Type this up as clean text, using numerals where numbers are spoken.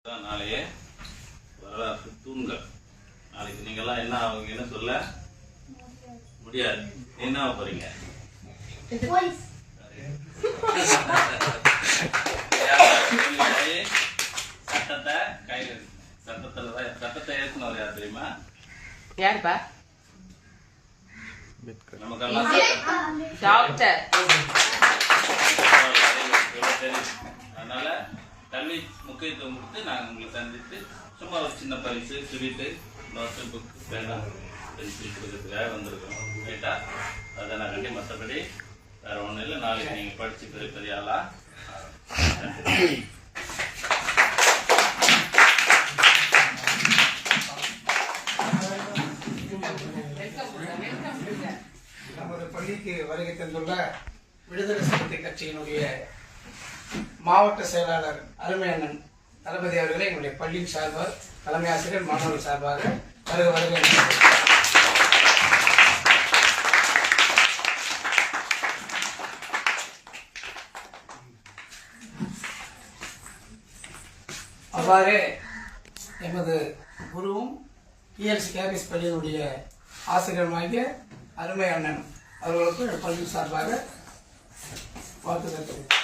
நாளையே வரலாற்று தூண்கள். நாளைக்கு நீங்கெல்லாம் என்ன ஆகுங்க, என்ன சொல்ல முடியாது. என்ன ஆக போறீங்க? சட்டத்தை கையில் சட்டத்தை ஏற்கனவே யார் தெரியுமா? யாருப்பா? நமக்கெல்லாம் டாக்டர். அதனால கல்வி முக்கியத்துவம் கொடுத்து நாங்கள் உங்களை சந்தித்து சும்மா ஒரு சின்ன பரிசு ஸ்வீட்டு நோட்டு புக் வேண்டாம் பென்சில் கொடுக்கறதுக்காக வந்திருக்கிறோம். ரைட்டா? அதை நான் கண்டி மற்றபடி வேற ஒன்றும் இல்லை. நாளைக்கு நீங்கள் படித்து பெரிய பெரிய ஆளா. நமது பள்ளிக்கு வருகை தந்துள்ள விடுதலை சிறுத்தை கட்சியினுடைய மாவட்ட செயலாளர் அருமையண்ணன் தளபதி அவர்களை எங்களுடைய பள்ளியின் சார்பாக தலைமை ஆசிரியர் மாணவர்கள் சார்பாக வருகை அவ்வாறு எமது குருவும் பிஎல்சி கேபிஎஸ் பள்ளியினுடைய ஆசிரியருமாகிய அருமை அண்ணன் அவர்களுக்கு பள்ளி சார்பாக வாழ்த்துக்கள்.